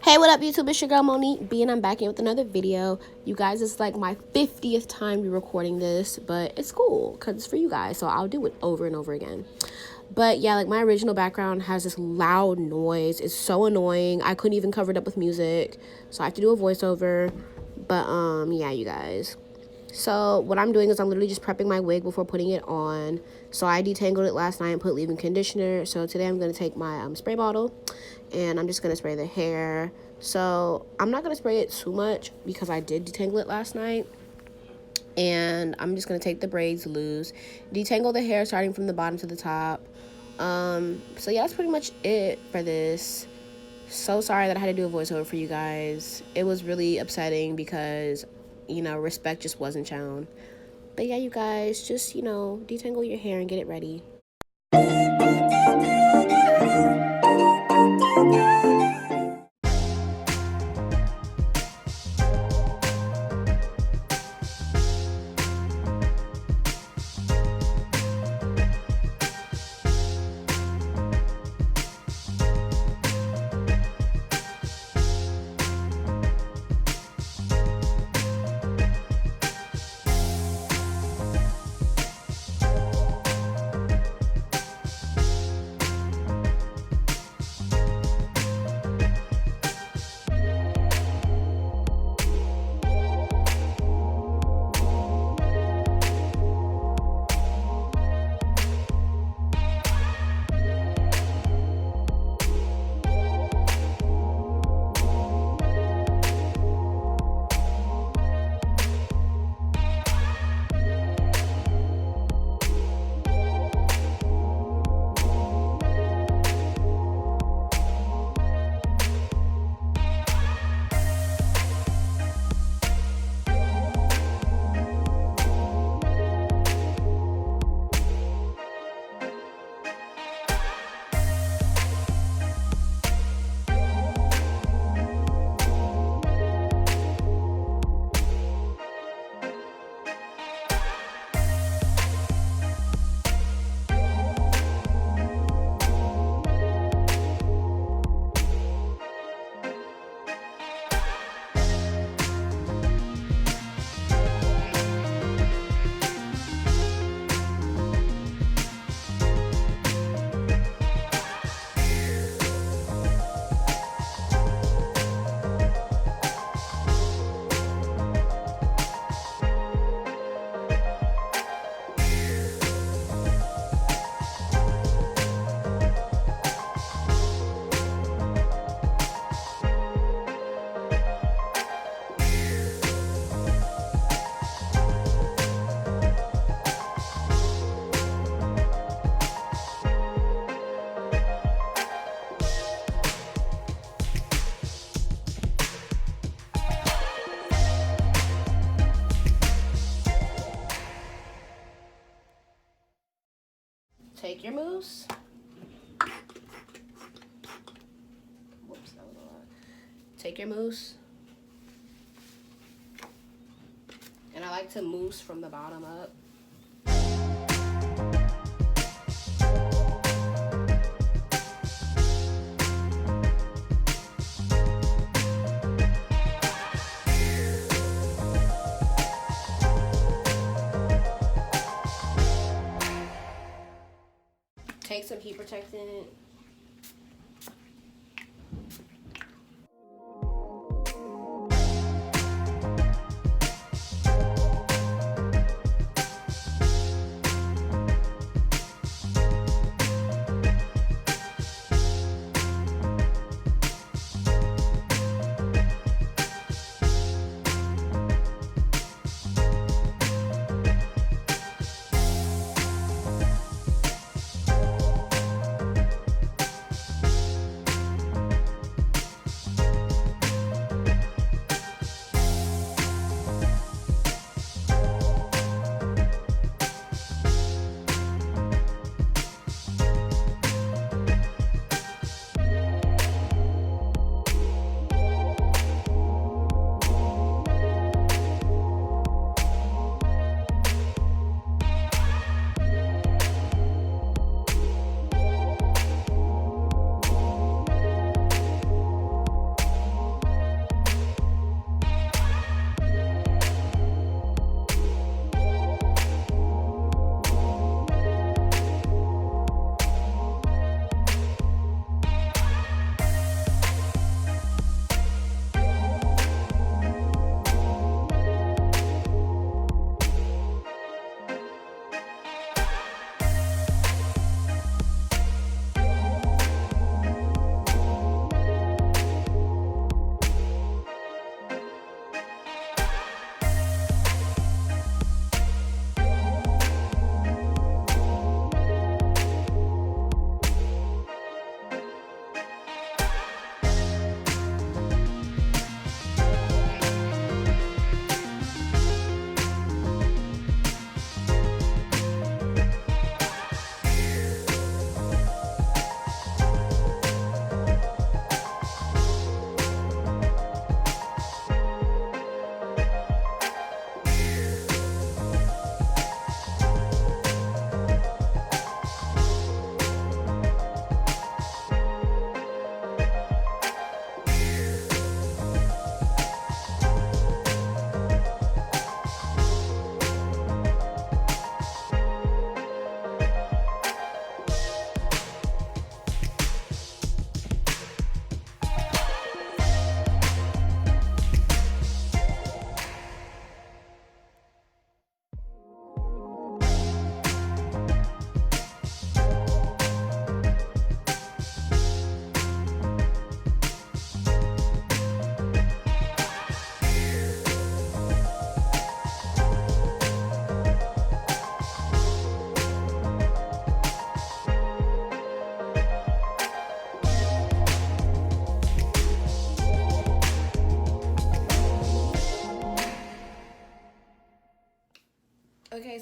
Hey, what up, YouTube? It's your girl Monique B, and I'm back in with another video. You guys, it's like my 50th time recording this, but it's cool because it's for you guys, so I'll do it over and over again. But yeah, like my original background has this loud noise. It's so annoying. I couldn't even cover it up with music, so I have to do a voiceover. But yeah, you guys. So what I'm doing is I'm literally just prepping my wig before putting it on. So I detangled it last night and put leave-in conditioner. So today I'm going to take my spray bottle and I'm just going to spray the hair. So I'm not going to spray it too much because I did detangle it last night. And I'm just going to take the braids loose, detangle the hair starting from the bottom to the top. So yeah, that's pretty much it for this. So sorry that I had to do a voiceover for you guys. It was really upsetting because, you know, respect just wasn't shown. But yeah, you guys, just, you know, detangle your hair and get it ready. Take your mousse. Whoops, that was a lot. Take your mousse. And I like to mousse from the bottom up. Take some heat protectant.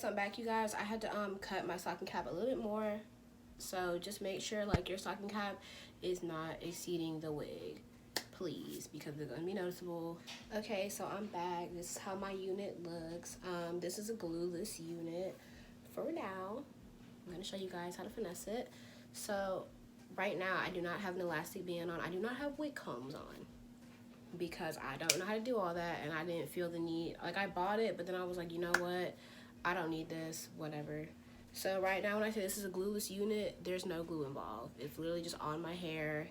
so I'm back, you guys. I had to cut my stocking cap a little bit more, so just make sure like your stocking cap is not exceeding the wig, please, because they're gonna be noticeable. Okay, so I'm back. This is how my unit looks. This is a glueless unit for now. I'm gonna show you guys how to finesse it. So right now I do not have an elastic band on. I do not have wig combs on because I don't know how to do all that, and I didn't feel the need. Like, I bought it, but then I was like, you know what, I don't need this, whatever. So right now, when I say this is a glueless unit, there's no glue involved. It's literally just on my hair.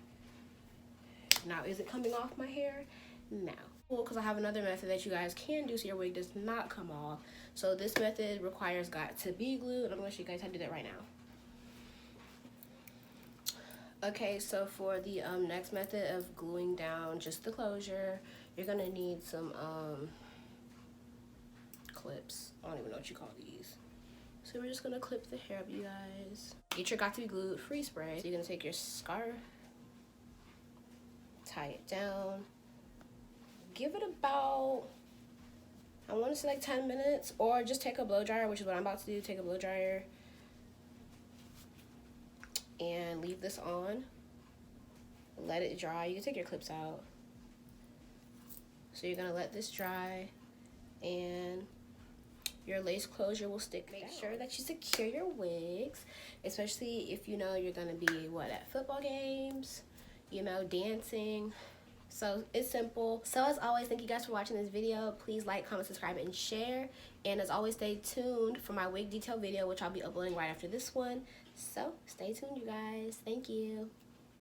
Now, is it coming off my hair? No. Well, because I have another method that you guys can do so your wig does not come off. So this method requires got to be glue, and I'm going to show you guys how to do that right now. Okay, so for the next method of gluing down just the closure, you're gonna need some clips. I don't even know what you call these. So we're just gonna clip the hair up, you guys. Get your got to be glued free spray. So you're gonna take your scarf, tie it down, give it about, I want to say like 10 minutes, or just take a blow dryer, which is what I'm about to do. Take a blow dryer and leave this on. Let it dry. You can take your clips out. So you're gonna let this dry, and your lace closure will stick. Make sure that you secure your wigs, especially if you know you're gonna be at football games, you know, dancing. So it's simple. So as always, thank you guys for watching this video. Please like, comment, subscribe, and share. And as always, stay tuned for my wig detail video, which I'll be uploading right after this one. So stay tuned, you guys. Thank you.